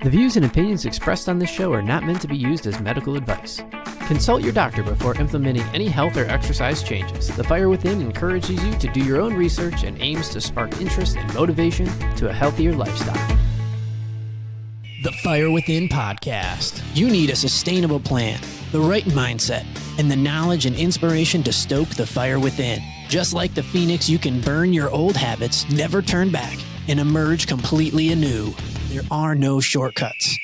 The views and opinions expressed on this show are not meant to be used as medical advice. Consult your doctor before implementing any health or exercise changes. The Fire Within encourages you to do your own research and aims to spark interest and motivation to a healthier lifestyle. The Fire Within podcast. You need a sustainable plan, the right mindset, and the knowledge and inspiration to stoke the fire within. Just like the phoenix, you can burn your old habits, never turn back, and emerge completely anew. There are no shortcuts.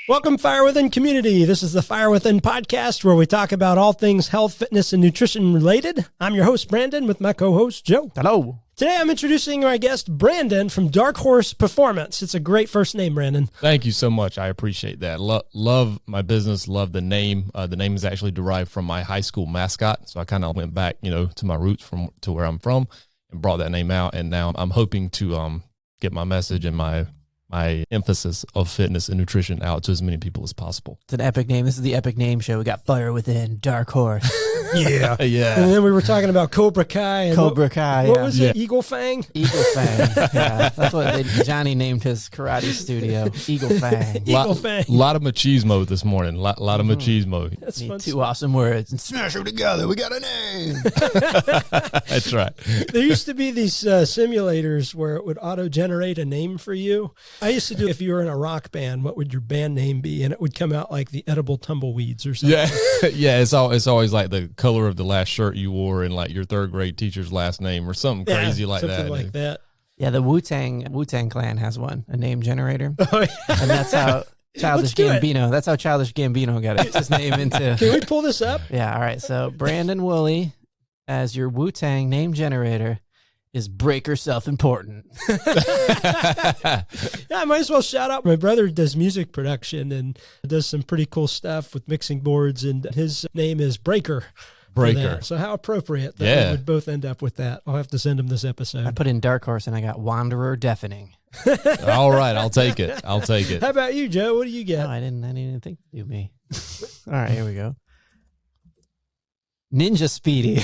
Welcome, Fire Within community. This is the Fire Within podcast where we talk about all things health, fitness, and nutrition related. I'm your host, Brandon, with my co-host, Joe. Hello. Today, I'm introducing my guest, Brandon, from Dark Horse Performance. It's a great first name, Brandon. Thank you so much. I appreciate that. Love my business. Love the name. The name is actually derived from my high school mascot. So I kind of went back, to my roots to where I'm from and brought that name out. And now I'm hoping to get my message and my emphasis of fitness and nutrition out to as many people as possible. It's an epic name. This is the Epic Name Show. We got Fire Within, Dark Horse. Yeah. Yeah. And then we were talking about Cobra Kai. And Cobra Kai, What was it? Eagle Fang? Eagle Fang. Yeah, that's what Johnny named his karate studio. Eagle Fang. Eagle Fang. A lot of machismo this morning. A lot of machismo. That's fun. Two awesome words. And smash them together. We got a name. That's right. There used to be these simulators where it would auto-generate a name for you. I used to do, if you were in a rock band, what would your band name be? And it would come out like the Edible Tumbleweeds or something. Yeah. Yeah. It's always like the color of the last shirt you wore and like your third grade teacher's last name or something crazy like something that. like that. Yeah, the Wu-Tang Clan has one, a name generator. Oh, yeah. And that's how Childish Gambino, that's how Childish Gambino got his name into. Can we pull this up? Yeah, all right. So Brandon Woolley as your Wu-Tang name generator is Breaker Self-Important. Yeah, I might as well shout out. My brother does music production and does some pretty cool stuff with mixing boards, and his name is Breaker. Breaker. So how appropriate that we would both end up with that. I'll have to send him this episode. I put in Dark Horse and I got Wanderer Deafening. All right. I'll take it. How about you, Joe? What do you get? No, I didn't even think to do me. All right, here we go. Ninja Speedy.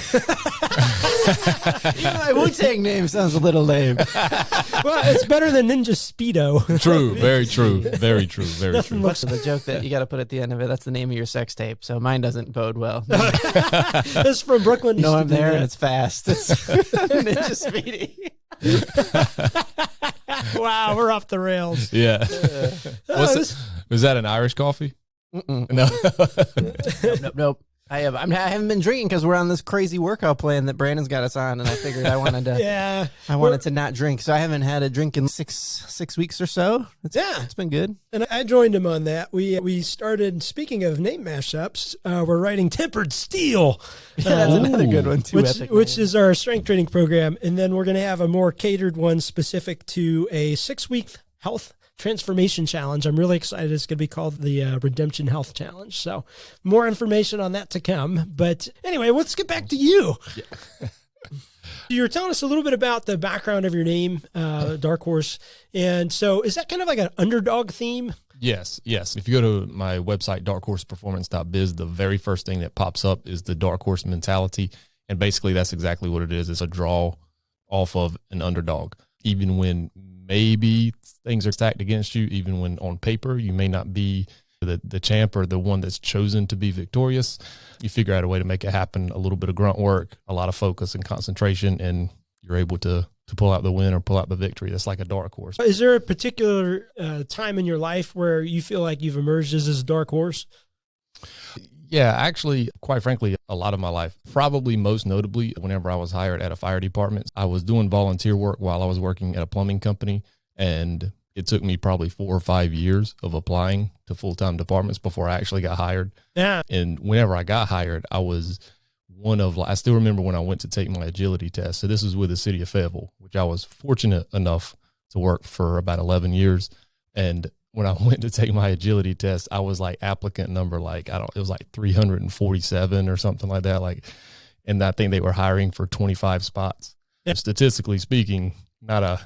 Even my Wu-Tang name sounds a little lame. Well, it's better than Ninja Speedo. True. Very true. Very true. Very true. What's the joke that you got to put at the end of it? That's the name of your sex tape. So mine doesn't bode well. This is from Brooklyn. No, I'm there and it's fast. It's Ninja Speedy. Wow, we're off the rails. Yeah. Was that an Irish coffee? No. Nope. I haven't been drinking because we're on this crazy workout plan that Brandon's got us on, and I figured I wanted to not drink. So I haven't had a drink in six weeks or so. It's been good. And I joined him on that. We started, speaking of name mashups, we're writing Tempered Steel. Yeah, that's another good one too. Which is our strength training program, and then we're going to have a more catered one specific to a 6-week health transformation challenge. I'm really excited. It's going to be called the Redemption Health Challenge. So more information on that to come. But anyway, let's get back to you. Yeah. You were telling us a little bit about the background of your name, Dark Horse. And so is that kind of like an underdog theme? Yes. If you go to my website, darkhorseperformance.biz, the very first thing that pops up is the Dark Horse mentality. And basically that's exactly what it is. It's a draw off of an underdog. Even when maybe things are stacked against you, even when on paper you may not be the champ or the one that's chosen to be victorious, you figure out a way to make it happen. A little bit of grunt work, a lot of focus and concentration, and you're able to pull out the win or pull out the victory. That's like a dark horse. Is there a particular time in your life where you feel like you've emerged as a dark horse? Yeah, actually, quite frankly, a lot of my life, probably most notably whenever I was hired at a fire department. I was doing volunteer work while I was working at a plumbing company, and it took me probably 4 or 5 years of applying to full-time departments before I actually got hired. Yeah. And whenever I got hired, I was I still remember when I went to take my agility test. So this was with the city of Fayetteville, which I was fortunate enough to work for about 11 years. And when I went to take my agility test, I was like applicant number, it was like 347 or something like that. And I think they were hiring for 25 spots. Yeah. Statistically speaking, not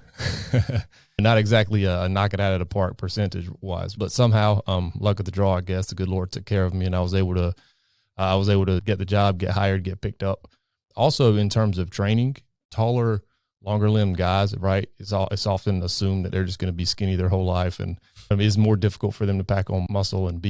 exactly a knock it out of the park percentage wise, but somehow, luck of the draw, I guess the good Lord took care of me, and I was able to get the job, get hired, get picked up. Also, in terms of training, taller, longer limbed guys, right? It's often assumed that they're just going to be skinny their whole life, and I mean, it's more difficult for them to pack on muscle and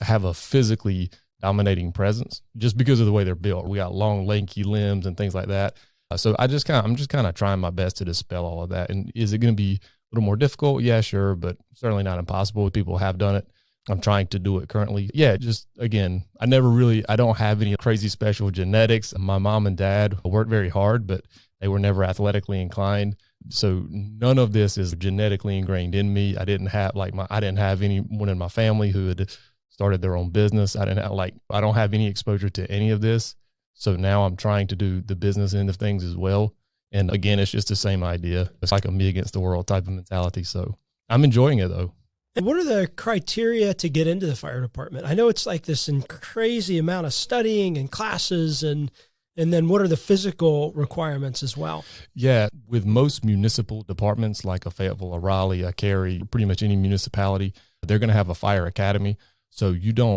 have a physically dominating presence just because of the way they're built. We got long, lanky limbs and things like that. So I'm just kind of trying my best to dispel all of that. And is it going to be a little more difficult? Yeah, sure, but certainly not impossible. People have done it. I'm trying to do it currently. Yeah, just again, I don't have any crazy special genetics. My mom and dad worked very hard, but they were never athletically inclined. So none of this is genetically ingrained in me. I didn't have anyone in my family who had started their own business. I don't have any exposure to any of this. So now I'm trying to do the business end of things as well. And again, it's just the same idea. It's like a me against the world type of mentality. So I'm enjoying it though. And what are the criteria to get into the fire department? I know it's like this crazy amount of studying and classes, and then what are the physical requirements as well? Yeah, with most municipal departments like a Fayetteville, a Raleigh, a Cary, pretty much any municipality, they're going to have a fire academy. So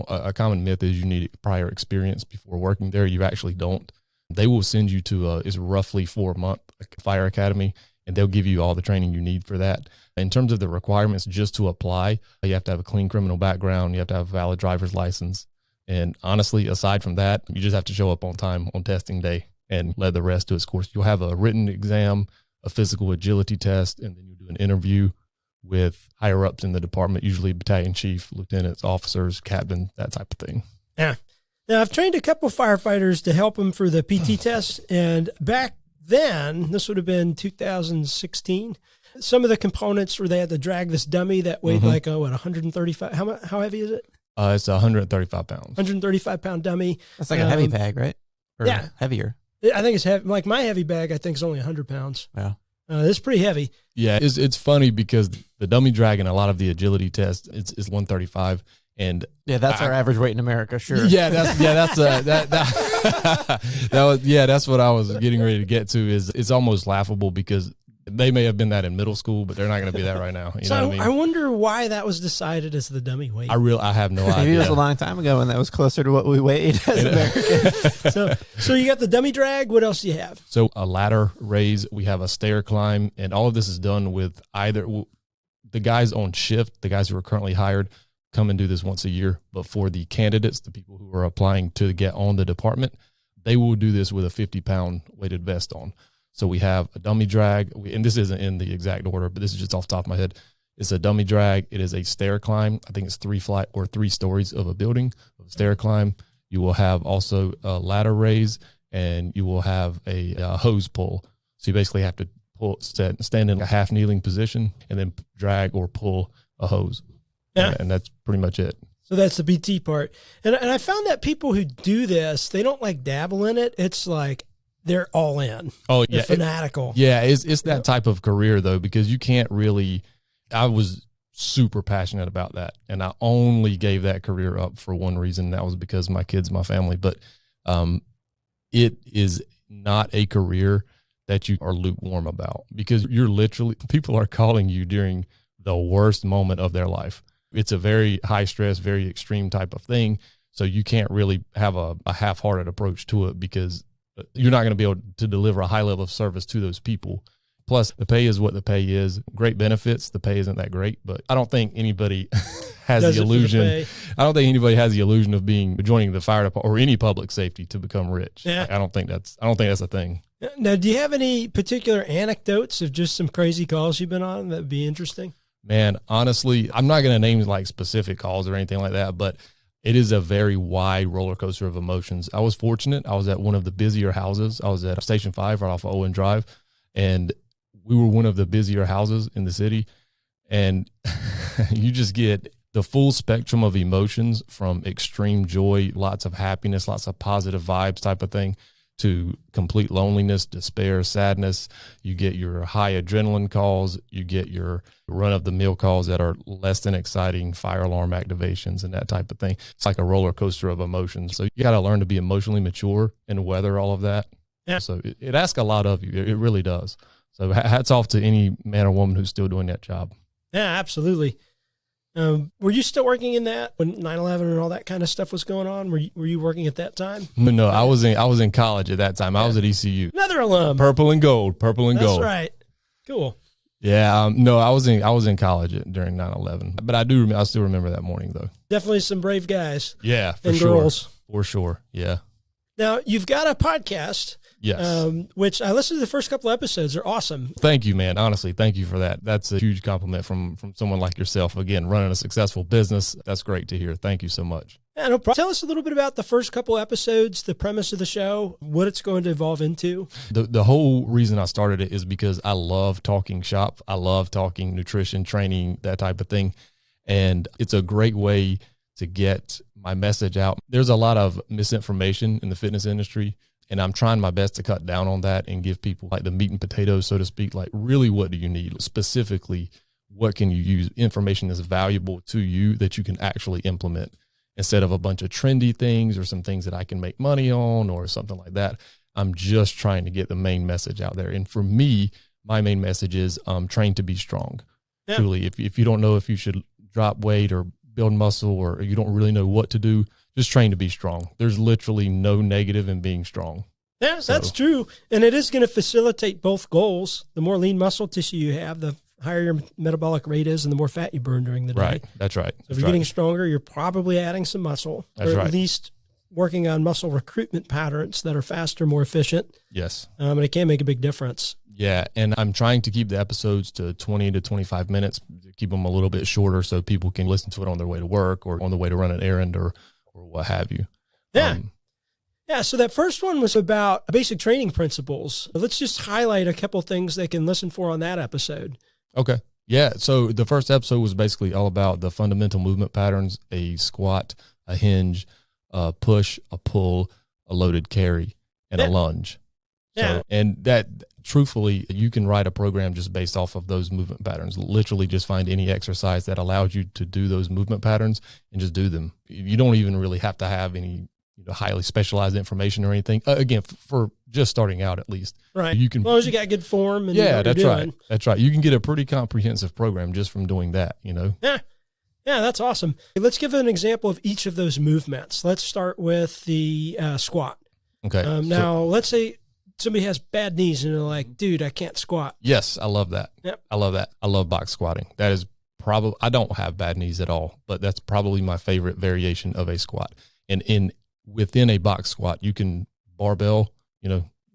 a common myth is you need prior experience before working there. You actually don't. They will send you to it's roughly 4-month fire academy, and they'll give you all the training you need for that. In terms of the requirements, just to apply, you have to have a clean criminal background. You have to have a valid driver's license. And honestly, aside from that, you just have to show up on time on testing day and let the rest do its course. You'll have a written exam, a physical agility test, and then you'll do an interview with higher ups in the department, usually battalion chief, lieutenants, officers, captain, that type of thing. Yeah. Now, I've trained a couple firefighters to help them for the PT test. And back then, this would have been 2016, some of the components where they had to drag this dummy that weighed 135. How heavy is it? It's 135 pounds. 135 pound dummy. That's like a heavy bag, right? Or yeah. Heavier. I think it's heavy. Like my heavy bag, I think is only 100 pounds. Yeah. It's pretty heavy. Yeah. It's funny because the dummy drag and a lot of the agility tests, it's 135. And yeah, that's our average weight in America. Sure. Yeah. That's what I was getting ready to get to is it's almost laughable because they may have been that in middle school, but they're not going to be that right now. You know what I mean? I wonder why that was decided as the dummy weight. I have no idea. Maybe it was a long time ago when that was closer to what we weighed as Americans. So you got the dummy drag. What else do you have? So a ladder raise, we have a stair climb, and all of this is done with either the guys on shift, the guys who are currently hired, come and do this once a year. But for the candidates, the people who are applying to get on the department, they will do this with a 50-pound weighted vest on. So we have a dummy drag, and this isn't in the exact order, but this is just off the top of my head. It's a dummy drag. It is a stair climb. I think it's 3 stories of a building, of a stair climb. You will have also a ladder raise, and you will have a hose pull. So you basically have to stand in a half kneeling position and then drag or pull a hose. Yeah. And that's pretty much it. So that's the PT part. And I found that people who do this, they don't like dabble in it. It's like, they're all in. Oh, they're yeah. Fanatical. It's that type of career, though, because you can't really – I was super passionate about that, and I only gave that career up for one reason, and that was because of my kids, my family. But it is not a career that you are lukewarm about because you're literally – people are calling you during the worst moment of their life. It's a very high-stress, very extreme type of thing, so you can't really have a half-hearted approach to it because – you're not going to be able to deliver a high level of service to those people. Plus, the pay is what the pay is. Great benefits. The pay isn't that great, but I don't think anybody has the illusion. I don't think anybody has the illusion of joining the fire department or any public safety to become rich. Yeah. I don't think that's a thing. Now, do you have any particular anecdotes of just some crazy calls you've been on that would be interesting? Man, honestly, I'm not going to name like specific calls or anything like that, but it is a very wide roller coaster of emotions. I was fortunate. I was at one of the busier houses. I was at Station 5 right off of Owen Drive, and we were one of the busier houses in the city. And you just get the full spectrum of emotions from extreme joy, lots of happiness, lots of positive vibes type of thing, to complete loneliness, despair, sadness. You get your high adrenaline calls. You get your run-of-the-mill calls that are less than exciting, fire alarm activations and that type of thing. It's like a roller coaster of emotions. So you got to learn to be emotionally mature and weather all of that. Yeah. So it asks a lot of you. It really does. So hats off to any man or woman who's still doing that job. Yeah, absolutely. Were you still working in that when 9/11 and all that kind of stuff was going on? Were you working at that time? No, I was in college at that time. I was at ECU. Another alum. Purple and gold. That's right. Cool. Yeah, no, I was in college during 9/11, but I still remember that morning though. Definitely some brave guys. Yeah, and girls. For sure. Yeah. Now you've got a podcast. Yes. Which I listened to the first couple episodes. They're awesome. Thank you, man. Honestly, thank you for that. That's a huge compliment from someone like yourself. Again, running a successful business. That's great to hear. Thank you so much. Yeah, no problem. Tell us a little bit about the first couple episodes, the premise of the show, what it's going to evolve into. The whole reason I started it is because I love talking shop. I love talking nutrition, training, that type of thing. And it's a great way to get my message out. There's a lot of misinformation in the fitness industry, and I'm trying my best to cut down on that and give people like the meat and potatoes, so to speak, like really what do you need? Specifically, what can you use? Information that's valuable to you that you can actually implement instead of a bunch of trendy things or some things that I can make money on or something like that. I'm just trying to get the main message out there. And for me, my main message is train to be strong. Yeah. Truly, if you don't know if you should drop weight or build muscle or you don't really know what to do, just train to be strong. There's literally no negative in being strong. Yeah, that's true. And it is going to facilitate both goals. The more lean muscle tissue you have, the higher your metabolic rate is and the more fat you burn during the day. Right. That's right. So if you're getting stronger, you're probably adding some muscle. That's or at least working on muscle recruitment patterns that are faster, more efficient. Yes. And it can make a big difference. Yeah. And I'm trying to keep the episodes to 20 to 25 minutes, keep them a little bit shorter so people can listen to it on their way to work or on the way to run an errand or what have you. Yeah. Yeah, so that first one was about basic training principles. Let's just highlight a couple things they can listen for on that episode. Okay. Yeah, so the first episode was basically all about the fundamental movement patterns, a squat, a hinge, a push, a pull, a loaded carry, and a lunge. So, and that, truthfully, you can write a program just based off of those movement patterns. Literally just find any exercise that allows you to do those movement patterns and just do them. You don't even really have to have any highly specialized information or anything. Again, for just starting out, at least. Right. You can, as long as you got good form. And that's right. That's right. You can get a pretty comprehensive program just from doing that, Yeah. Yeah, that's awesome. Let's give an example of each of those movements. Let's start with the squat. Okay. Now, let's say somebody has bad knees and they're like, dude, I can't squat. Yes, I love that. Yep. I love that. I love box squatting. That is probably, I don't have bad knees at all, but that's probably my favorite variation of a squat. And within a box squat, you can barbell,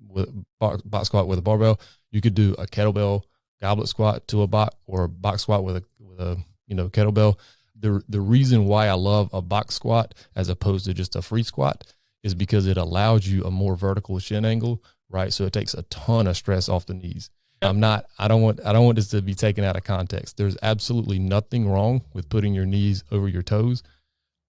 with box squat with a barbell. You could do a kettlebell goblet squat to a box or a box squat with a kettlebell. The reason why I love a box squat as opposed to just a free squat is because it allows you a more vertical shin angle, right? So it takes a ton of stress off the knees. I don't want this to be taken out of context. There's absolutely nothing wrong with putting your knees over your toes.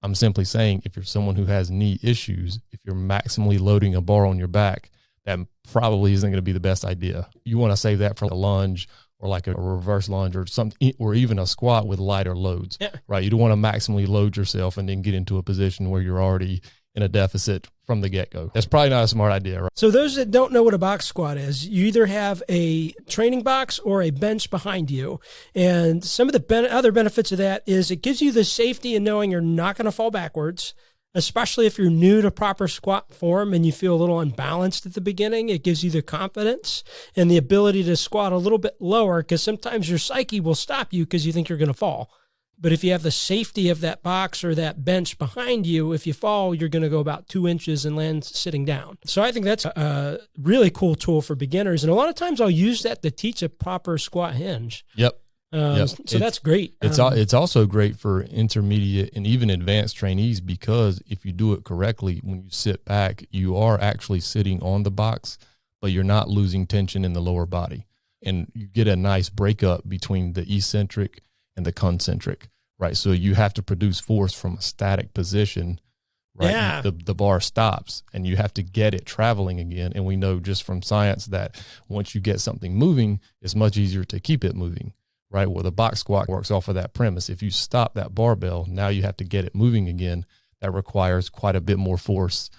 I'm simply saying if you're someone who has knee issues, if you're maximally loading a bar on your back, that probably isn't going to be the best idea. You want to save that for a lunge or like a reverse lunge or something, or even a squat with lighter loads, right? You don't want to maximally load yourself and then get into a position where you're already in a deficit from the get-go. That's probably not a smart idea, right? So those that don't know what a box squat is, you either have a training box or a bench behind you. And some of the other benefits of that is it gives you the safety in knowing you're not going to fall backwards, especially if you're new to proper squat form and you feel a little unbalanced at the beginning. It gives you the confidence and the ability to squat a little bit lower because sometimes your psyche will stop you because you think you're going to fall. But if you have the safety of that box or that bench behind you, if you fall, you're going to go about 2 inches and land sitting down. So I think that's a really cool tool for beginners. And a lot of times I'll use that to teach a proper squat hinge. Yep. So that's great. It's also great for intermediate and even advanced trainees because if you do it correctly, when you sit back, you are actually sitting on the box, but you're not losing tension in the lower body. And you get a nice breakup between the eccentric and the concentric, right? So you have to produce force from a static position, right? Yeah. The bar stops and you have to get it traveling again. And we know just from science that once you get something moving, it's much easier to keep it moving, right? Well, the box squat works off of that premise. If you stop that barbell, now you have to get it moving again. That requires quite a bit more force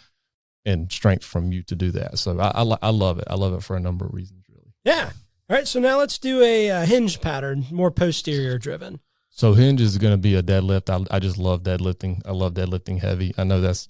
and strength from you to do that. So I love it. I love it for a number of reasons, really. Yeah. All right, so now let's do a hinge pattern, more posterior driven. So hinge is going to be a deadlift. I just love deadlifting. I love deadlifting heavy. I know that's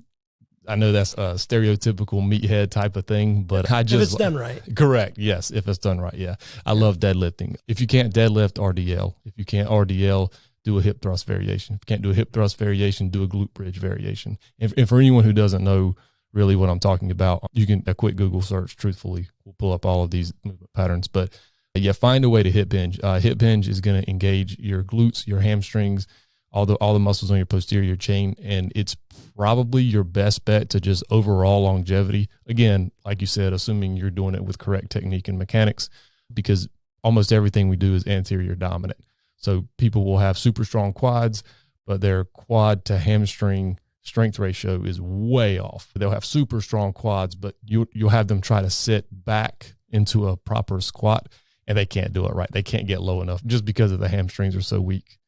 I know that's a stereotypical meathead type of thing, but I just... If it's done right. Correct. Yes. If it's done right. Yeah. I love deadlifting. If you can't deadlift, RDL. If you can't RDL, do a hip thrust variation. If you can't do a hip thrust variation, do a glute bridge variation. And for anyone who doesn't know really what I'm talking about, you can, a quick Google search, truthfully, will pull up all of these movement patterns. But yeah, find a way to hip hinge. Hip hinge is going to engage your glutes, your hamstrings, all the muscles on your posterior chain, and it's probably your best bet to just overall longevity. Again, like you said, assuming you're doing it with correct technique and mechanics, because almost everything we do is anterior dominant. So people will have super strong quads, but their quad to hamstring strength ratio is way off. They'll have super strong quads, but you'll have them try to sit back into a proper squat, and they can't do it right. They can't get low enough just because of the hamstrings are so weak.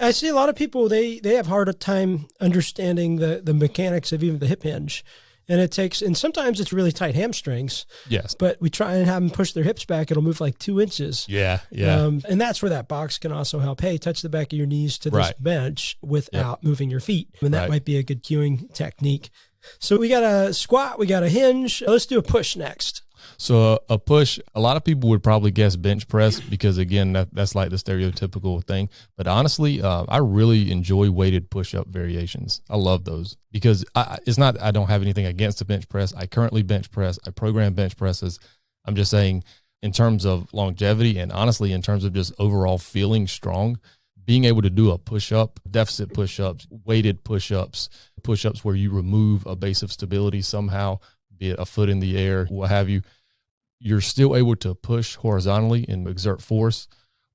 I see a lot of people, they have harder time understanding the mechanics of even the hip hinge. And sometimes it's really tight hamstrings. Yes. But we try and have them push their hips back. It'll move like 2 inches. Yeah. Yeah. And that's where that box can also help. Hey, touch the back of your knees to this bench without moving your feet. And that might be a good cueing technique. So we got a squat, we got a hinge. Let's do a push next. So a push, a lot of people would probably guess bench press because, again, that's like the stereotypical thing. But honestly, I really enjoy weighted push-up variations. I love those because it's not I don't have anything against the bench press. I currently bench press. I program bench presses. I'm just saying in terms of longevity and honestly in terms of just overall feeling strong, being able to do a push-up, deficit push-ups, weighted push-ups where you remove a base of stability somehow, be it a foot in the air, what have you, you're still able to push horizontally and exert force,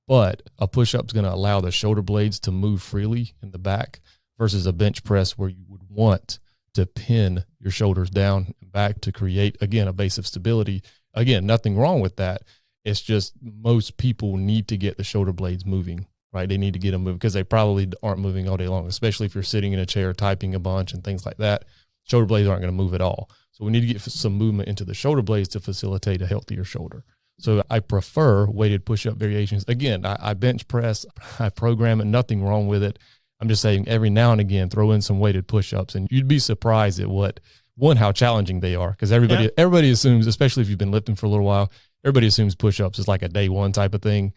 but a push-up is going to allow the shoulder blades to move freely in the back versus a bench press where you would want to pin your shoulders down and back to create, again, a base of stability. Again, nothing wrong with that. It's just most people need to get the shoulder blades moving, right? They need to get them moving because they probably aren't moving all day long, especially if you're sitting in a chair typing a bunch and things like that. Shoulder blades aren't going to move at all. So we need to get some movement into the shoulder blades to facilitate a healthier shoulder. So I prefer weighted push-up variations. Again, I bench press, I program it, nothing wrong with it. I'm just saying every now and again, throw in some weighted push-ups and you'd be surprised at how challenging they are. Because everybody assumes, especially if you've been lifting for a little while, everybody assumes push-ups is like a day one type of thing.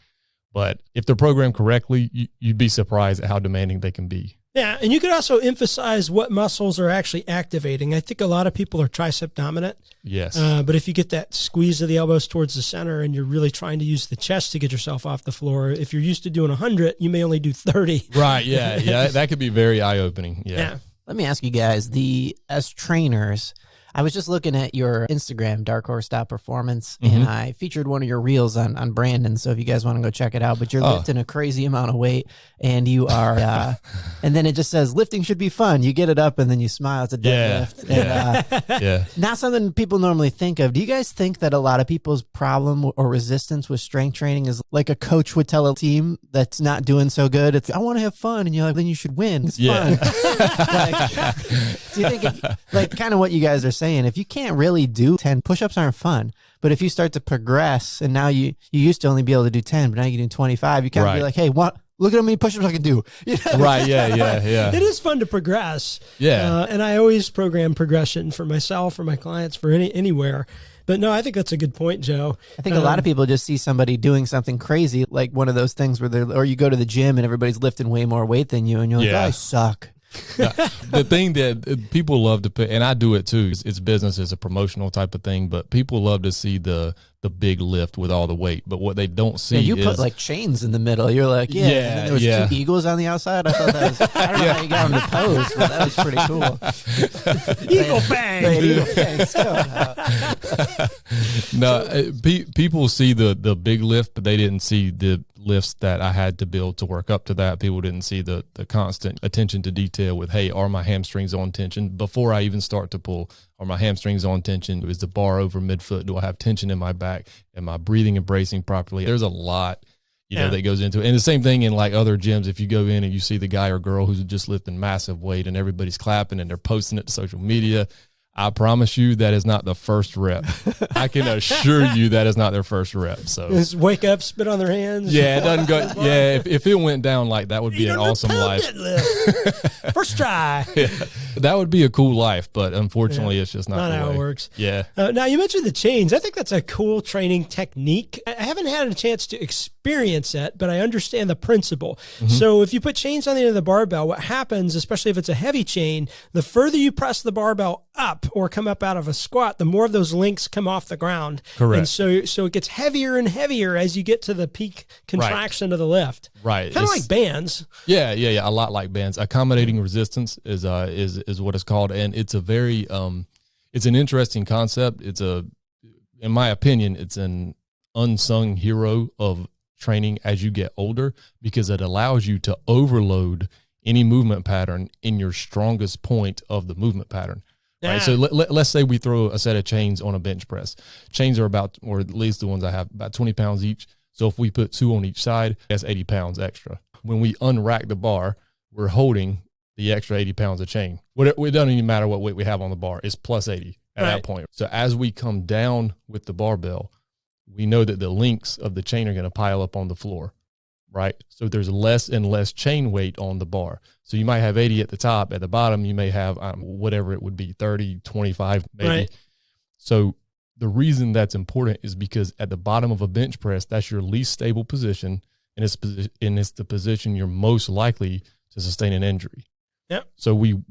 But if they're programmed correctly, you'd be surprised at how demanding they can be. Yeah, and you could also emphasize what muscles are actually activating. I think a lot of people are tricep dominant. Yes. But if you get that squeeze of the elbows towards the center and you're really trying to use the chest to get yourself off the floor, if you're used to doing 100, you may only do 30. Right, yeah. Yeah, that could be very eye-opening. Yeah. Let me ask you guys, as trainers, I was just looking at your Instagram, Dark Horse Performance, and I featured one of your reels on Brandon. So if you guys want to go check it out, but you're lifting a crazy amount of weight, and you are, and then it just says lifting should be fun. You get it up, and then you smile. It's a deadlift. Yeah. Not something people normally think of. Do you guys think that a lot of people's problem or resistance with strength training is like a coach would tell a team that's not doing so good? It's I want to have fun, and you're like, then you should win. It's fun. Do you think like kind of what you guys are saying, if you can't really do 10 push-ups aren't fun, but if you start to progress and now you used to only be able to do 10, but now you can do 25, you kind of be like, hey, look at how many push-ups I can do. Right. Yeah. It is fun to progress. Yeah. And I always program progression for myself, for my clients, for anywhere. But no, I think that's a good point, Joe. I think a lot of people just see somebody doing something crazy, like one of those things where or you go to the gym and everybody's lifting way more weight than you and you're like, I suck. The thing that people love to put, and I do it too, it's business, it's a promotional type of thing, but people love to see the big lift with all the weight. But what they don't see is... you put like chains in the middle. You're like, and then there was 2 eagles on the outside. I thought that was, I don't know how you got them to pose, but that was pretty cool. Eagle fang! Eagle fangs. No, people see the big lift, but they didn't see the lifts that I had to build to work up to that. People didn't see the constant attention to detail with, hey, are my hamstrings on tension? Before I even start to pull, are my hamstrings on tension? Is the bar over midfoot? Do I have tension in my back? Am I breathing and bracing properly? There's a lot, that goes into it. And the same thing in like other gyms, if you go in and you see the guy or girl who's just lifting massive weight and everybody's clapping and they're posting it to social media, I promise you that is not the first rep. I can assure you that is not their first rep. So Just wake up, spit on their hands. yeah, it doesn't go. Yeah, if it went down like that, would be an awesome life. First try. Yeah, that would be a cool life, but unfortunately, it's just not the how way it works. Yeah. Now, you mentioned the chains. I think that's a cool training technique. I haven't had a chance to experience it, but I understand the principle. So if you put chains on the end of the barbell, what happens, especially if it's a heavy chain, the further you press the barbell up or come up out of a squat, the more of those links come off the ground. Correct. And so it gets heavier and heavier as you get to the peak contraction of the lift. Right. Kind of like bands. Yeah. A lot like bands. Accommodating resistance is what it's called, and it's a very it's an interesting concept. In my opinion, it's an unsung hero of training as you get older, because it allows you to overload any movement pattern in your strongest point of the movement pattern. Yeah. Right. So let's say we throw a set of chains on a bench press. Chains are about, or at least the ones I have, about 20 pounds each. So if we put 2 on each side, that's 80 pounds extra. When we unrack the bar, we're holding the extra 80 pounds of chain. It doesn't even matter what weight we have on the bar. It's plus 80 at that point. So as we come down with the barbell, we know that the links of the chain are going to pile up on the floor, right? So there's less and less chain weight on the bar. So you might have 80 at the top. At the bottom, you may have whatever it would be, 30, 25 maybe. Right. So the reason that's important is because at the bottom of a bench press, that's your least stable position, and it's the position you're most likely to sustain an injury. Yep. So we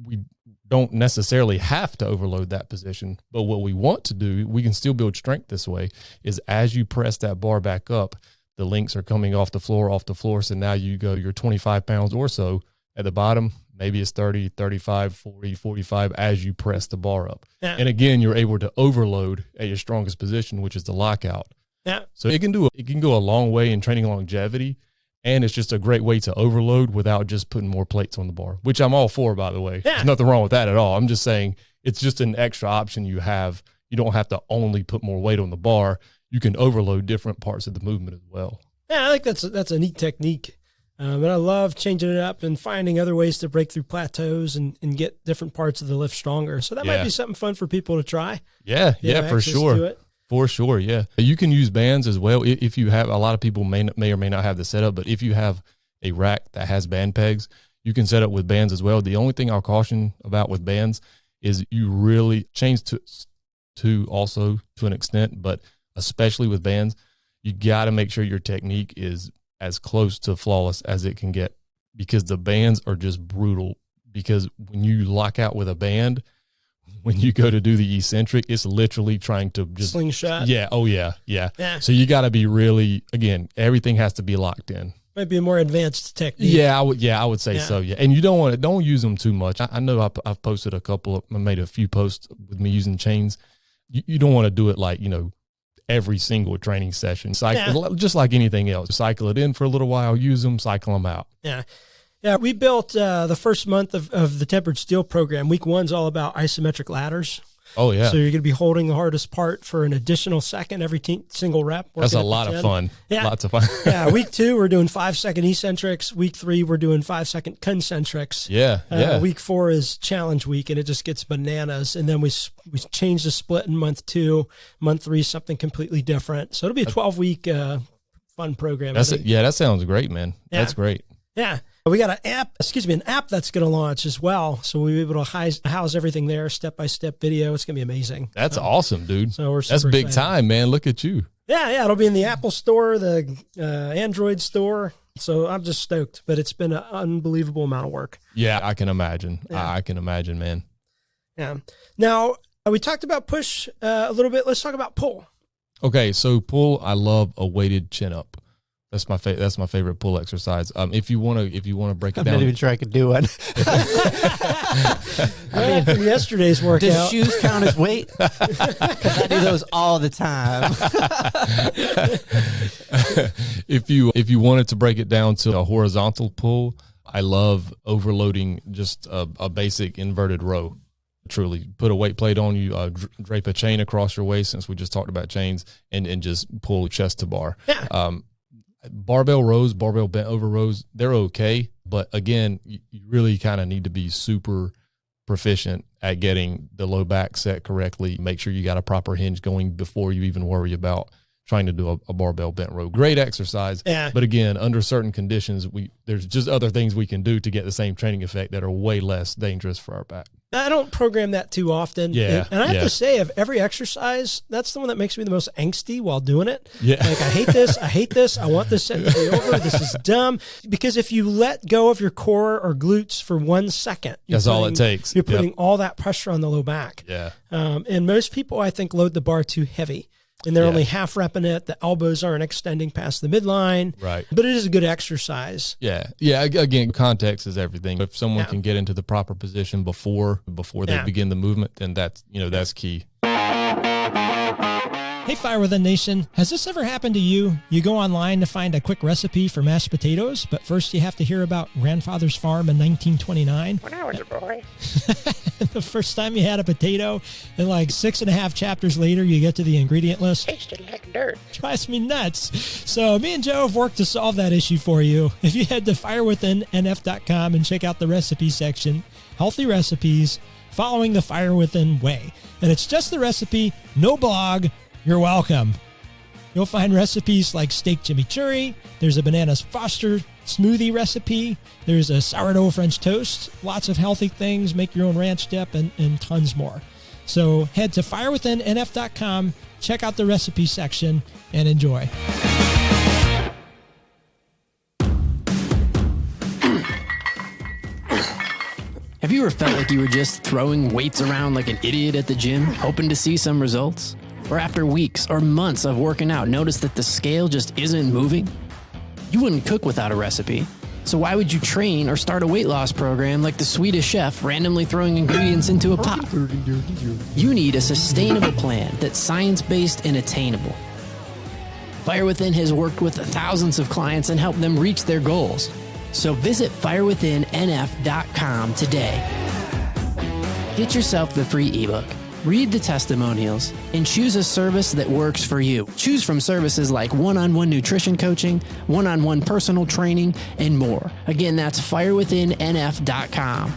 don't necessarily have to overload that position, but what we want to do, we can still build strength this way, is as you press that bar back up, the links are coming off the floor. So now you're 25 pounds or so at the bottom. Maybe it's 30, 35, 40, 45 as you press the bar up. Yeah. And again, you're able to overload at your strongest position, which is the lockout. Yeah. So it can go a long way in training longevity. And it's just a great way to overload without just putting more plates on the bar, which I'm all for, by the way. Yeah. There's nothing wrong with that at all. I'm just saying it's just an extra option you have. You don't have to only put more weight on the bar. You can overload different parts of the movement as well. Yeah, I think that's a neat technique. And I love changing it up and finding other ways to break through plateaus and get different parts of the lift stronger. So that might be something fun for people to try. Yeah, for sure. For sure, yeah. You can use bands as well. If you have, a lot of people may or may not have the setup, but if you have a rack that has band pegs, you can set up with bands as well. The only thing I'll caution about with bands is you really change to also to an extent, but especially with bands, you got to make sure your technique is as close to flawless as it can get, because the bands are just brutal. Because when you lock out with a band, when you go to do the eccentric, it's literally trying to just slingshot. Yeah. Oh yeah. So you got to be really, again, everything has to be locked in. Might be a more advanced technique. Yeah, I would say so. Yeah. And you don't use them too much. I know I've posted I made a few posts with me using chains. You don't want to do it like, every single training session. Just like anything else. Cycle it in for a little while, use them, cycle them out. Yeah. Yeah, we built the first month of the Tempered Steel program. Week 1's all about isometric ladders. Oh, yeah. So you're going to be holding the hardest part for an additional second every single rep. That's a lot of fun. Yeah. Lots of fun. Yeah, week 2, we're doing 5-second eccentrics. Week 3, we're doing 5-second concentrics. Yeah. Week 4 is challenge week, and it just gets bananas. And then we change the split in month 2. Month 3 is something completely different. So it'll be a 12-week fun program. That sounds great, man. Yeah. That's great. Yeah. We got an app that's going to launch as well. So we'll be able to house everything there, step-by-step video. It's going to be amazing. That's awesome, dude. So that's big excited. Time, man. Look at you. Yeah. It'll be in the Apple store, the Android store. So I'm just stoked, but it's been an unbelievable amount of work. Yeah, I can imagine. Yeah. I can imagine, man. Yeah. Now, we talked about push a little bit. Let's talk about pull. Okay, so pull, I love a weighted chin up. That's my favorite pull exercise. If you want to break it down, I'm not even sure I could do one. After yesterday's workout, does shoes count as weight? Because I do those all the time. If you wanted to break it down to a horizontal pull, I love overloading just a basic inverted row. Truly, put a weight plate on you, drape a chain across your waist, since we just talked about chains, and just pull chest to bar. Yeah. Barbell rows, barbell bent over rows, they're okay. But again, you really kind of need to be super proficient at getting the low back set correctly. Make sure you got a proper hinge going before you even worry about trying to do a barbell bent row. Great exercise. Yeah. But again, under certain conditions, there's just other things we can do to get the same training effect that are way less dangerous for our back. I don't program that too often. Yeah. And I have to say, of every exercise, that's the one that makes me the most angsty while doing it. Yeah. Like, I hate this. I hate this. I want this set to be over. This is dumb. Because if you let go of your core or glutes for 1 second, That's all it takes. You're putting all that pressure on the low back. Yeah. And most people, I think, load the bar too heavy. And they're only half repping it. The elbows aren't extending past the midline. Right. But it is a good exercise. Yeah. Yeah. Again, context is everything. If someone can get into the proper position before they begin the movement, then that's key. Hey, Fire Within Nation, has this ever happened to you? You go online to find a quick recipe for mashed potatoes, but first you have to hear about grandfather's farm in 1929. When I was a boy. The first time you had a potato, and like 6.5 chapters later, you get to the ingredient list. Tasted like dirt. Drives me nuts. So me and Joe have worked to solve that issue for you. If you head to firewithinnf.com and check out the recipe section, healthy recipes, following the Fire Within way. And it's just the recipe, no blog. You're welcome. You'll find recipes like steak chimichurri. There's a banana Foster smoothie recipe. There's a sourdough French toast. Lots of healthy things. Make your own ranch dip and tons more. So head to firewithinnf.com, check out the recipe section, and enjoy. Have you ever felt like you were just throwing weights around like an idiot at the gym, hoping to see some results? Or after weeks or months of working out, notice that the scale just isn't moving? You wouldn't cook without a recipe. So why would you train or start a weight loss program like the Swedish chef randomly throwing ingredients into a pot? You need a sustainable plan that's science-based and attainable. Fire Within has worked with thousands of clients and helped them reach their goals. So visit firewithinnf.com today. Get yourself the free ebook. Read the testimonials and choose a service that works for you. Choose from services like one-on-one nutrition coaching, one-on-one personal training, and more. Again, that's firewithinnf.com.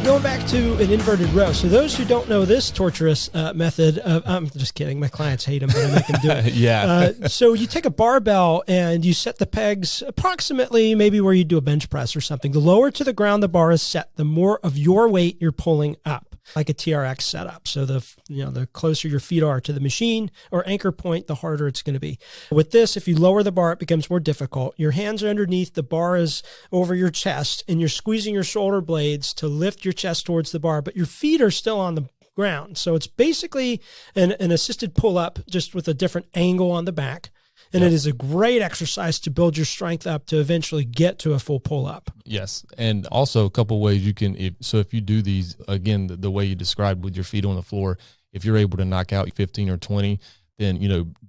Going back to an inverted row. So those who don't know this torturous method of, I'm just kidding. My clients hate them, but I make them do it. Yeah. So you take a barbell and you set the pegs approximately maybe where you do a bench press or something. The lower to the ground the bar is set, the more of your weight you're pulling up, like a TRX setup. So the closer your feet are to the machine or anchor point, the harder it's going to be. With this, if you lower the bar, it becomes more difficult. Your hands are underneath, the bar is over your chest, and you're squeezing your shoulder blades to lift your chest towards the bar, but your feet are still on the ground. So it's basically an assisted pull-up, just with a different angle on the back. And It is a great exercise to build your strength up to eventually get to a full pull-up. Yes. And also a couple of ways you can, if you do these, again, the way you described with your feet on the floor, if you're able to knock out 15 or 20, then,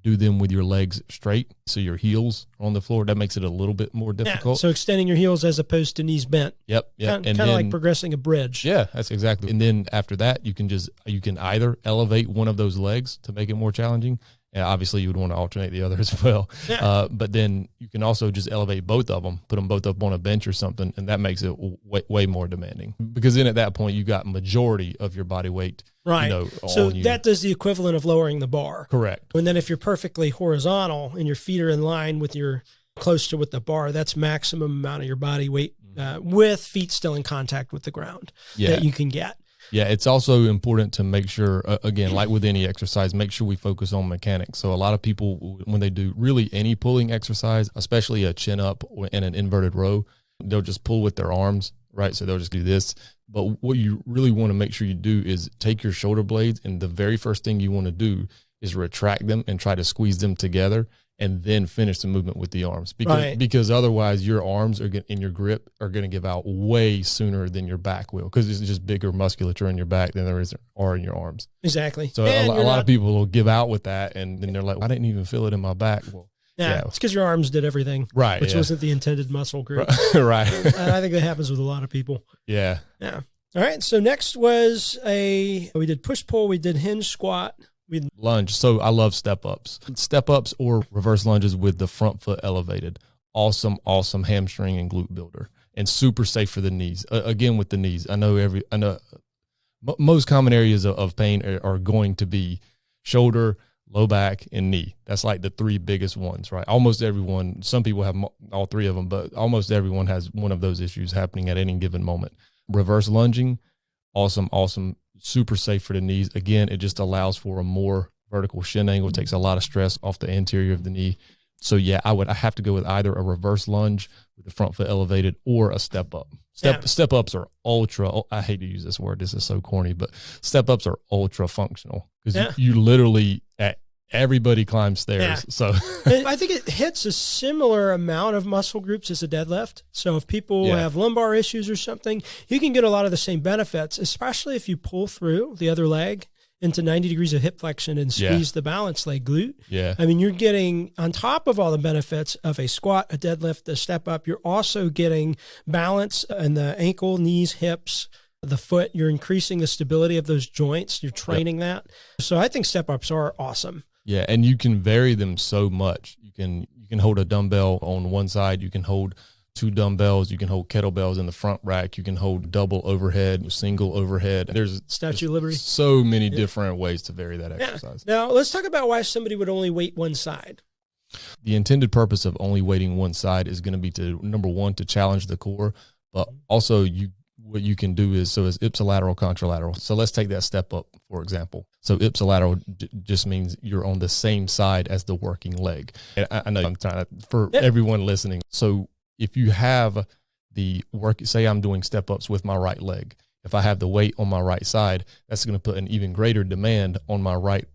do them with your legs straight. So your heels are on the floor. That makes it a little bit more difficult. Yeah, so extending your heels as opposed to knees bent. Yep. Kind of like progressing a bridge. Yeah, that's exactly. And then after that, you can either elevate one of those legs to make it more challenging. And obviously, you would want to alternate the other as well. Yeah. But then you can also just elevate both of them, put them both up on a bench or something, and that makes it way more demanding. Because then at that point, you got majority of your body weight, right? So on you. that does the equivalent of lowering the bar. Correct. And then if you're perfectly horizontal and your feet are in line with close to with the bar, that's maximum amount of your body weight with feet still in contact with the ground that you can get. Yeah, it's also important to make sure, again, like with any exercise, make sure we focus on mechanics. So a lot of people, when they do really any pulling exercise, especially a chin up and an inverted row, they'll just pull with their arms, right? So they'll just do this. But what you really want to make sure you do is take your shoulder blades, and the very first thing you want to do is retract them and try to squeeze them together, and then finish the movement with the arms. Because otherwise your arms in your grip are going to give out way sooner than your back will, because there's just bigger musculature in your back than there are in your arms. Exactly. So a lot of people will give out with that, and then they're like, I didn't even feel it in my back. Well, yeah. It's because your arms did everything. Right. Which wasn't the intended muscle group. Right. And I think that happens with a lot of people. Yeah. Yeah. All right. So next was we did push-pull, we did hinge squat. Lunge. So I love step ups or reverse lunges with the front foot elevated. Awesome hamstring and glute builder. and super safe for the knees. Again, with the knees, I know most common areas of pain are going to be shoulder, low back, and knee. That's like the three biggest ones, right? Almost everyone, some people have all three of them, but almost everyone has one of those issues happening at any given moment. Reverse lunging, awesome, super safe for the knees. Again, it just allows for a more vertical shin angle. It takes a lot of stress off the anterior of the knee. So yeah, I have to go with either a reverse lunge with the front foot elevated or a step up. Step ups are ultra. I hate to use this word. This is so corny, but step ups are ultra functional because you literally everybody climbs stairs. Yeah. So I think it hits a similar amount of muscle groups as a deadlift. So if people have lumbar issues or something, you can get a lot of the same benefits, especially if you pull through the other leg into 90 degrees of hip flexion and squeeze the balance leg glute. Yeah. I mean, you're getting, on top of all the benefits of a squat, a deadlift, a step up, you're also getting balance in the ankle, knees, hips, the foot. You're increasing the stability of those joints. You're training that. So I think step ups are awesome. Yeah, and you can vary them so much. You can hold a dumbbell on one side. You can hold 2 dumbbells. You can hold kettlebells in the front rack. You can hold double overhead, single overhead. There's Statue of Liberty. So many different ways to vary that exercise. Now, let's talk about why somebody would only weight one side. The intended purpose of only weighting one side is going to be to, number one, to challenge the core, but also what you can do is ipsilateral, contralateral. So let's take that step up, for example. So ipsilateral just means you're on the same side as the working leg. And I know I'm trying to, for everyone listening. So if you have the work, say I'm doing step ups with my right leg. If I have the weight on my right side, that's going to put an even greater demand on my right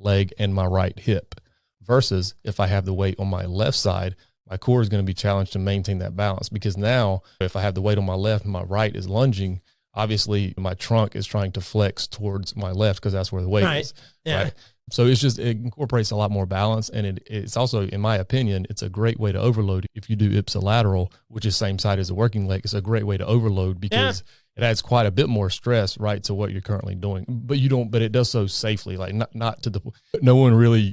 leg and my right hip. Versus if I have the weight on my left side, my core is going to be challenged to maintain that balance, because now if I have the weight on my left and my right is lunging, obviously my trunk is trying to flex towards my left because that's where the weight is. Yeah. Right? So it incorporates a lot more balance. And it's also, in my opinion, it's a great way to overload. If you do ipsilateral, which is same side as the working leg, it's a great way to overload because it adds quite a bit more stress, right, to what you're currently doing. But it does so safely, like not to the, no one really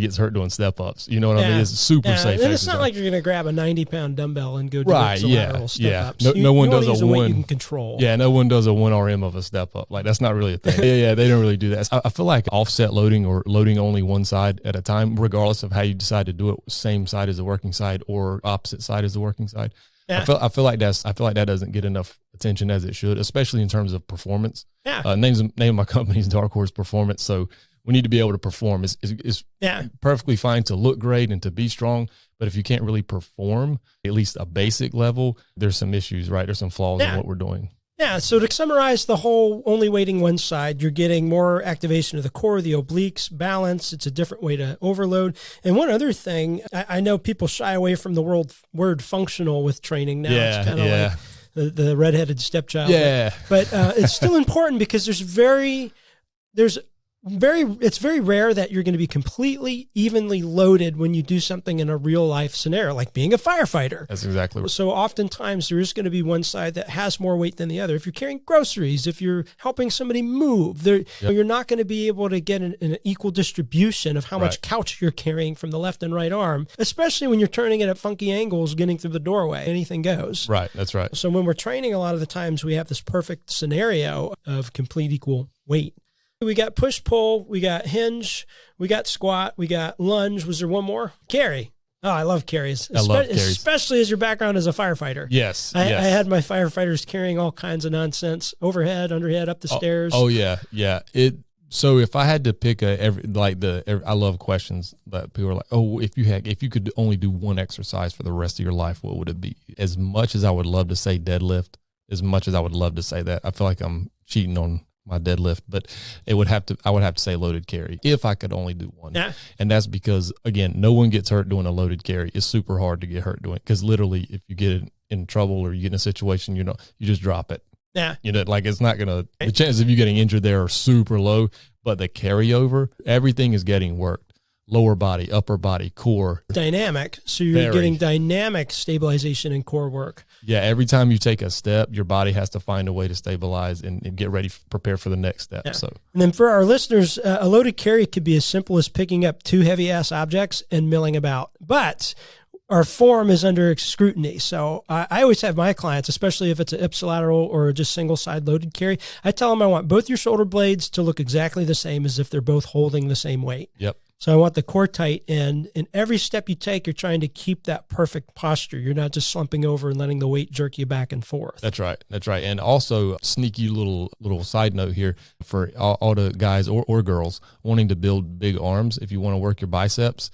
gets hurt doing step ups. You know what I mean? It's super safe. And it's not like you're going to grab a 90-pound dumbbell and go do ipsilateral step ups. No one does a weight you can control. Yeah, no one does a 1 RM of a step up. Like, that's not really a thing. They don't really do that. I feel like offset loading or loading only one side at a time, regardless of how you decide to do it, same side as the working side or opposite side as the working side. Yeah. I feel like that doesn't get enough attention as it should, especially in terms of performance. Yeah. Name of my company is Dark Horse Performance. So we need to be able to perform. It's perfectly fine to look great and to be strong, but if you can't really perform at least a basic level, there's some issues, right? There's some flaws in what we're doing. Yeah, so to summarize the whole only weighting one side, you're getting more activation of the core, the obliques, balance. It's a different way to overload. And one other thing, I know people shy away from the word functional with training now. It's kind of like the redheaded stepchild. Yeah. But it's still important because it's very rare that you're going to be completely evenly loaded when you do something in a real life scenario, like being a firefighter. That's exactly right. So oftentimes there is going to be one side that has more weight than the other. If you're carrying groceries, if you're helping somebody move, you're not going to be able to get an equal distribution of how much couch you're carrying from the left and right arm, especially when you're turning it at funky angles, getting through the doorway. Anything goes. Right, that's right. So when we're training, a lot of the times we have this perfect scenario of complete equal weight. We got push-pull, we got hinge, we got squat, we got lunge. Was there one more? Carry. Oh, I love carries. Especially as your background as a firefighter. Yes. I had my firefighters carrying all kinds of nonsense, overhead, underhead, up the stairs. Oh yeah. So if I had to pick I love questions that people are like, oh, if you could only do one exercise for the rest of your life, what would it be? As much as I would love to say deadlift, as much as I would love to say that, I feel like I'm cheating on my deadlift, but I would have to say loaded carry if I could only do one. Yeah. And that's because, again, no one gets hurt doing a loaded carry. It's super hard to get hurt doing it because literally if you get in trouble or you get in a situation, you just drop it. Yeah. It's not going to, the chances of you getting injured there are super low, but the carryover, everything is getting worked. Lower body, upper body, core. Dynamic. So you're getting dynamic stabilization and core work. Yeah, every time you take a step, your body has to find a way to stabilize and get ready, prepare for the next step. Yeah. So, and then for our listeners, a loaded carry could be as simple as picking up 2 heavy-ass objects and milling about. But our form is under scrutiny. So I always have my clients, especially if it's an ipsilateral or just single side loaded carry, I tell them I want both your shoulder blades to look exactly the same as if they're both holding the same weight. Yep. So I want the core tight, and in every step you take, you're trying to keep that perfect posture. You're not just slumping over and letting the weight jerk you back and forth. That's right. That's right. And also, sneaky little side note here for all the guys or girls wanting to build big arms. If you want to work your biceps,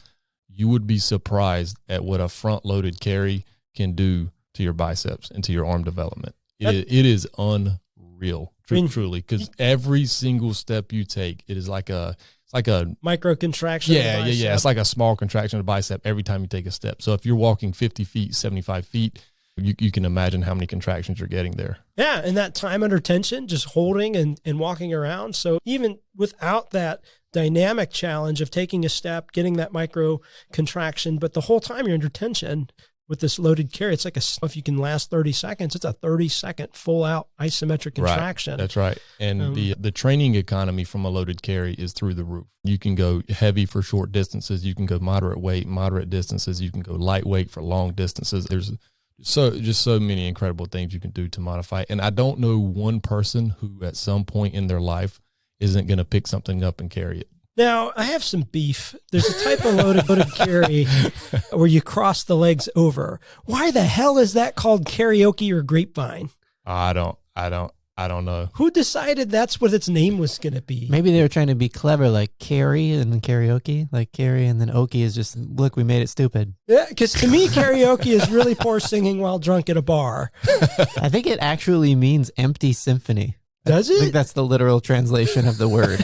you would be surprised at what a front-loaded carry can do to your biceps and to your arm development. It is unreal, truly, because every single step you take, it is like a micro contraction. Yeah. It's like a small contraction of the bicep every time you take a step. So if you're walking 50 feet, 75 feet, you can imagine how many contractions you're getting there. Yeah, and that time under tension, just holding and walking around. So even without that dynamic challenge of taking a step, getting that micro contraction, but the whole time you're under tension with this loaded carry, it's like if you can last 30 seconds, it's a 30-second full-out isometric contraction. Right. That's right. And the training economy from a loaded carry is through the roof. You can go heavy for short distances. You can go moderate weight, moderate distances. You can go lightweight for long distances. There's so many incredible things you can do to modify. And I don't know one person who at some point in their life isn't going to pick something up and carry it. Now, I have some beef. There's a type of loaded carry where you cross the legs over. Why the hell is that called karaoke or grapevine? I don't know. Who decided that's what its name was going to be? Maybe they were trying to be clever, like carry and then karaoke, like carry and then okie is just, look, we made it stupid. Yeah, because to me, karaoke is really poor singing while drunk at a bar. I think it actually means empty symphony. Does I it? think that's the literal translation of the word.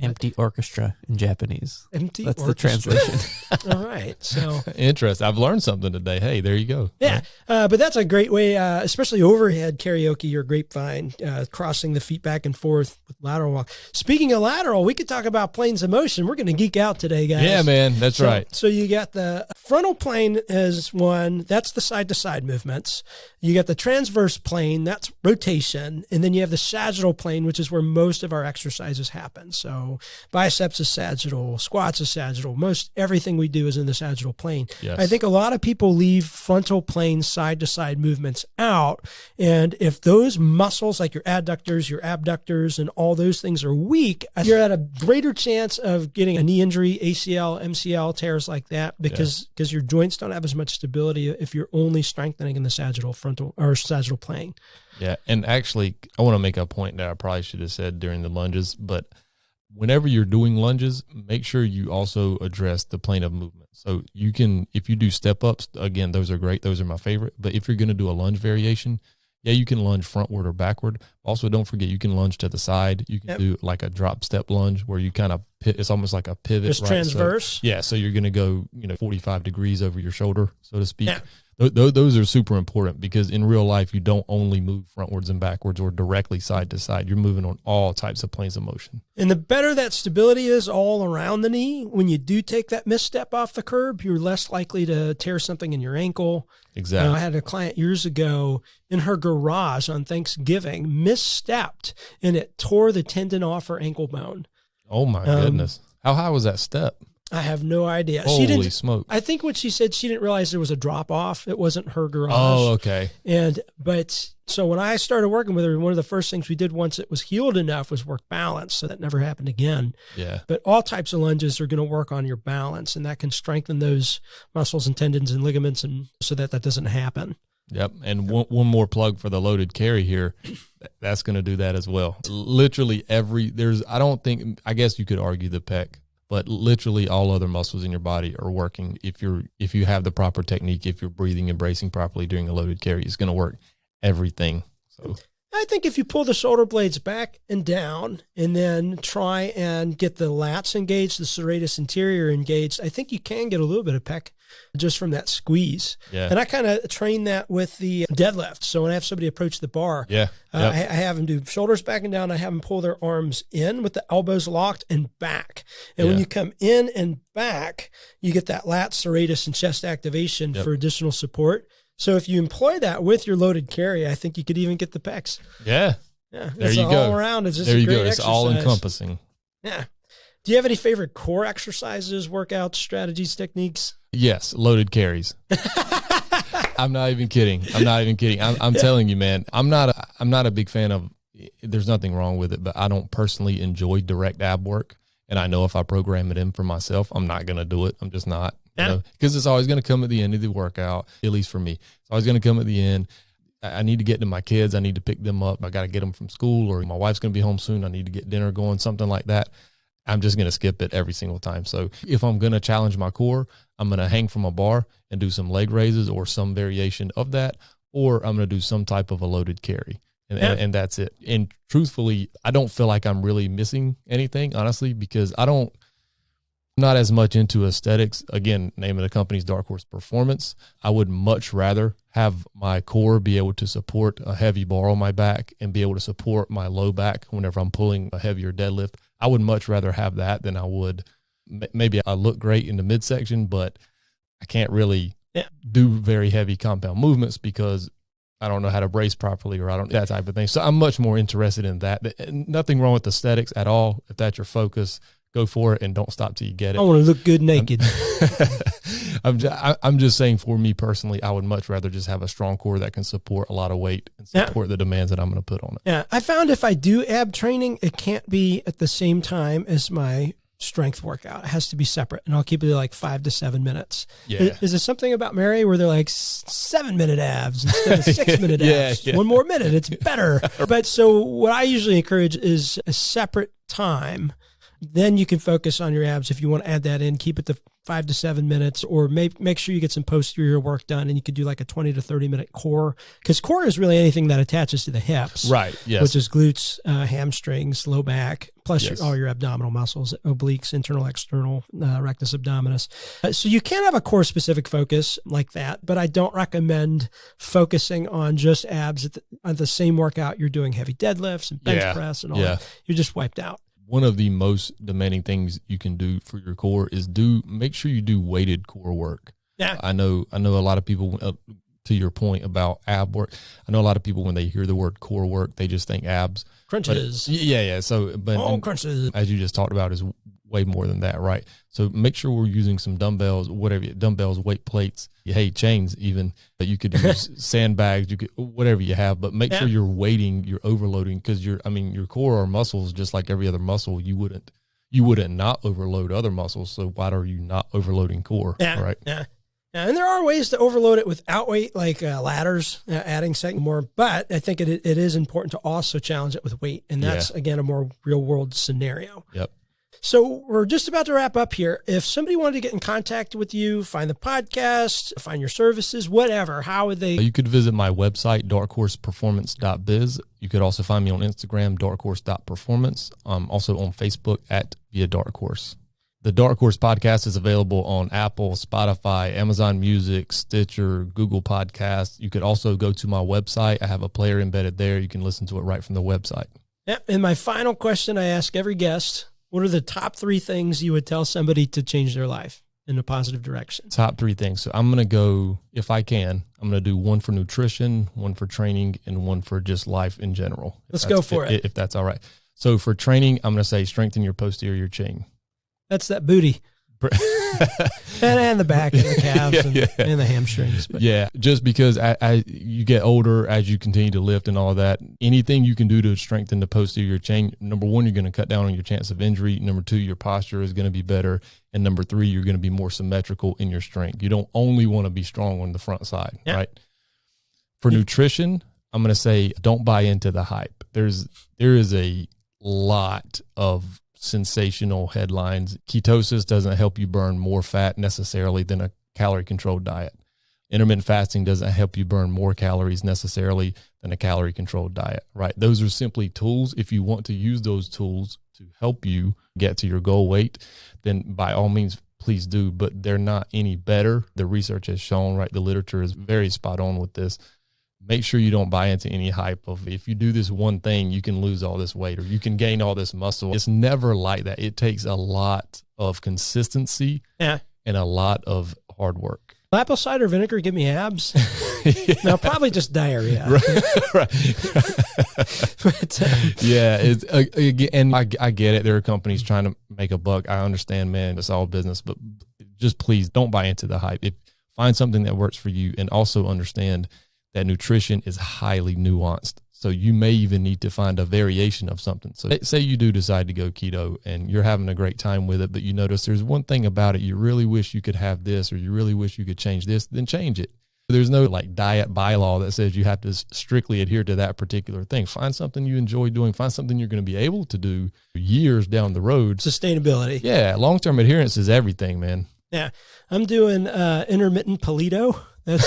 Empty orchestra in Japanese. Empty That's orchestra. the translation. All right. So Interesting. I've learned something today. Hey, there you go. yeah, but that's a great way, especially overhead karaoke or grapevine, crossing the feet back and forth with lateral walk. Speaking of lateral, we could talk about planes of motion. We're going to geek out today, guys. Yeah, man. That's right. So you got the frontal plane as one. That's the side-to-side movements. You got the transverse plane. That's rotation. And then you have the sagittal plane, which is where most of our exercises happen. So biceps is sagittal, squats is sagittal. Most everything we do is in the sagittal plane. Yes. I think a lot of people leave frontal plane side-to-side movements out. And if those muscles, like your adductors, your abductors, and all those things are weak, you're at a greater chance of getting a knee injury, ACL, MCL, tears like that, because your joints don't have as much stability if you're only strengthening in the sagittal frontal or sagittal plane. Yeah, and actually, I want to make a point that I probably should have said during the lunges, but whenever you're doing lunges, make sure you also address the plane of movement. So you can, if you do step-ups, again, those are great. Those are my favorite. But if you're going to do a lunge variation, yeah, you can lunge frontward or backward. Also, don't forget, you can lunge to the side. You can do like a drop step lunge where you kind of, it's almost like a pivot. Just right? transverse. So, so you're going to go, 45 degrees over your shoulder, so to speak. Yeah. Those are super important because in real life, you don't only move frontwards and backwards or directly side to side. You're moving on all types of planes of motion. And the better that stability is all around the knee, when you do take that misstep off the curb, you're less likely to tear something in your ankle. Exactly. I had a client years ago in her garage on Thanksgiving, misstepped, and it tore the tendon off her ankle bone. Oh, my goodness. How high was that step? I have no idea. Holy smoke. I think what she said, she didn't realize there was a drop off. It wasn't her garage. Oh, okay. But so when I started working with her, one of the first things we did once it was healed enough was work balance. So that never happened again. Yeah. But all types of lunges are going to work on your balance, and that can strengthen those muscles and tendons and ligaments, and so that doesn't happen. Yep. And one more plug for the loaded carry here. That's going to do that as well. Literally I guess you could argue the pec, but literally all other muscles in your body are working. If you have the proper technique, if you're breathing and bracing properly during a loaded carry, it's going to work everything. So I think if you pull the shoulder blades back and down and then try and get the lats engaged, the serratus anterior engaged, I think you can get a little bit of pec just from that squeeze. Yeah. And I kind of train that with the deadlift. So when I have somebody approach the bar, I have them do shoulders back and down. I have them pull their arms in with the elbows locked and back. And when you come in and back, you get that lat, serratus, and chest activation for additional support. So if you employ that with your loaded carry, I think you could even get the pecs. Yeah. Yeah. There you go. All around. It's just there a you great go. It's exercise. all encompassing. Yeah. Do you have any favorite core exercises, workouts, strategies, techniques? Yes, loaded carries. I'm not even kidding. I'm telling you, man, I'm not a big fan of, there's nothing wrong with it, but I don't personally enjoy direct ab work. And I know if I program it in for myself, I'm not going to do it. I'm just not, because it's always going to come at the end of the workout, at least for me. It's always going to come at the end. I need to get to my kids. I need to pick them up. I got to get them from school, or my wife's going to be home soon. I need to get dinner going, something like that. I'm just going to skip it every single time. So if I'm going to challenge my core, I'm going to hang from a bar and do some leg raises or some variation of that, or I'm going to do some type of a loaded carry. And that's it. And truthfully, I don't feel like I'm really missing anything, honestly, because I'm not as much into aesthetics. Again, name of the company's Dark Horse Performance. I would much rather have my core be able to support a heavy bar on my back and be able to support my low back whenever I'm pulling a heavier deadlift. I would much rather have that than I would. Maybe I look great in the midsection, but I can't really do very heavy compound movements because I don't know how to brace properly, or that type of thing. So I'm much more interested in that. Nothing wrong with aesthetics at all. If that's your focus, go for it and don't stop till you get it. I want to look good naked. I'm just saying, for me personally, I would much rather just have a strong core that can support a lot of weight and support the demands that I'm going to put on it. Yeah, I found if I do ab training, it can't be at the same time as my strength workout. It has to be separate, and I'll keep it like 5 to 7 minutes. Yeah. Is there something about Mary where they're like 7-minute abs instead of 6-minute abs? Yeah. 1 more minute, it's better. But so what I usually encourage is a separate time. Then you can focus on your abs. If you want to add that in, keep it to 5 to 7 minutes, or make sure you get some posterior work done, and you could do like a 20 to 30 minute core, because core is really anything that attaches to the hips, right? Yes, which is glutes, hamstrings, low back, plus all your abdominal muscles, obliques, internal, external, rectus abdominis. So you can have a core specific focus like that, but I don't recommend focusing on just abs on the same workout. You're doing heavy deadlifts and bench press and all that. You're just wiped out. One of the most demanding things you can do for your core is make sure you do weighted core work. Yeah. I know a lot of people, to your point about ab work, I know a lot of people, when they hear the word core work, they just think abs. Crunches. Yeah. So, crunches. As you just talked about, is way more than that, right? So make sure we're using some dumbbells, dumbbells, weight plates, chains even, but you could use sandbags, you could, whatever you have, but make sure you're weighting, you're overloading, because your core or muscles, just like every other muscle, you wouldn't not overload other muscles. So why are you not overloading core? Right? Yeah. And there are ways to overload it without weight, like ladders, adding second more. But I think it is important to also challenge it with weight. And that's, again, a more real world scenario. Yep. So we're just about to wrap up here. If somebody wanted to get in contact with you, find the podcast, find your services, whatever, how would they? You could visit my website, darkhorseperformance.biz. You could also find me on Instagram, darkhorse.performance. Also on Facebook via Dark Horse. The Dark Horse podcast is available on Apple, Spotify, Amazon Music, Stitcher, Google Podcasts. You could also go to my website. I have a player embedded there. You can listen to it right from the website. Yeah. And my final question I ask every guest: what are the top 3 things you would tell somebody to change their life in a positive direction? Top 3 things. So I'm going to go, if I can, I'm going to do 1 for nutrition, 1 for training, and 1 for just life in general. Let's go for it. If that's all right. So for training, I'm going to say strengthen your posterior chain. That's that booty. and the back and the calves and the hamstrings. But. Yeah, just because you get older, as you continue to lift and all that, anything you can do to strengthen the posterior chain, number 1, you're going to cut down on your chance of injury. Number 2, your posture is going to be better. And number 3, you're going to be more symmetrical in your strength. You don't only want to be strong on the front side, right? For nutrition, I'm going to say don't buy into the hype. There is a lot of sensational headlines. Ketosis doesn't help you burn more fat necessarily than a calorie controlled diet. Intermittent fasting doesn't help you burn more calories necessarily than a calorie controlled diet, right? Those are simply tools. If you want to use those tools to help you get to your goal weight, then by all means, please do, but they're not any better. The research has shown, right? The literature is very spot on with this. Make sure you don't buy into any hype of, if you do this one thing, you can lose all this weight or you can gain all this muscle. It's never like that. It takes a lot of consistency and a lot of hard work. Apple cider vinegar give me abs? No, probably just diarrhea. Right. But, Yeah, it's and I get it. There are companies trying to make a buck. I understand, man. It's all business, but just please don't buy into the hype. Find something that works for you, and also understand that nutrition is highly nuanced. So you may even need to find a variation of something. So say you do decide to go keto and you're having a great time with it, but you notice there's one thing about it, you really wish you could have this, or you really wish you could change this, then change it. There's no like diet bylaw that says you have to strictly adhere to that particular thing. Find something you enjoy doing. Find something you're going to be able to do years down the road. sustainability. Yeah, long-term adherence is everything, man. Yeah. I'm doing intermittent paleo. That's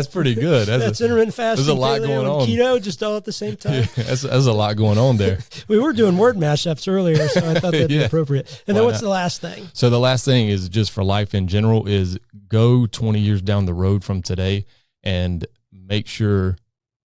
pretty good. That's intermittent fasting. There's a lot paleo, going and on. Keto, just all at the same time. That's a lot going on there. We were doing word mashups earlier, so I thought that'd be Yeah. appropriate. And then Why what's not? the last thing? So the last thing is just for life in general is go 20 years down the road from today and make sure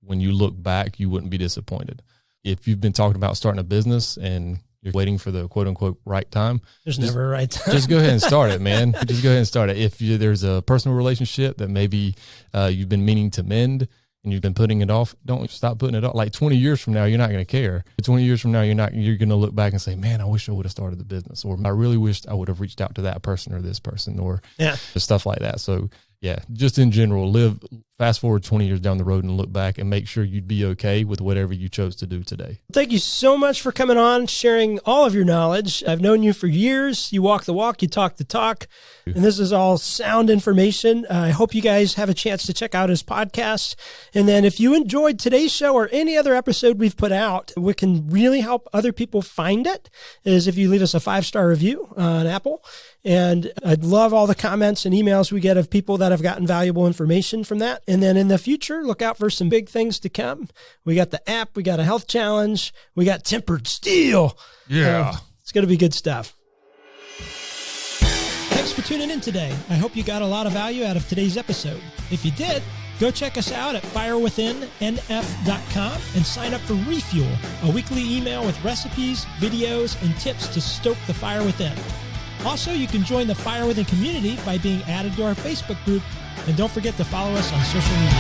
when you look back, you wouldn't be disappointed. If you've been talking about starting a business and you're waiting for the quote unquote right time, There's never a right time. just go ahead and start it, man. Just go ahead and start it. If there's a personal relationship that maybe you've been meaning to mend and you've been putting it off, don't stop putting it off. Like 20 years from now, you're not going to care. 20 years from now, you're going to look back and say, man, I wish I would have started the business, or I really wished I would have reached out to that person or this person, or stuff like that. So yeah, just in general, fast forward 20 years down the road and look back and make sure you'd be okay with whatever you chose to do today. Thank you so much for coming on, sharing all of your knowledge. I've known you for years. You walk the walk, you talk the talk, and this is all sound information. I hope you guys have a chance to check out his podcast. And then if you enjoyed today's show or any other episode we've put out, what can really help other people find it is if you leave us a 5-star review on Apple. And I'd love all the comments and emails we get of people that have gotten valuable information from that. And then in the future, look out for some big things to come. We got the app, we got a health challenge, we got tempered steel. Yeah. It's going to be good stuff. Thanks for tuning in today. I hope you got a lot of value out of today's episode. If you did, go check us out at firewithinnf.com and sign up for Refuel, a weekly email with recipes, videos, and tips to stoke the fire within. Also, you can join the Fire Within community by being added to our Facebook group. And don't forget to follow us on social media.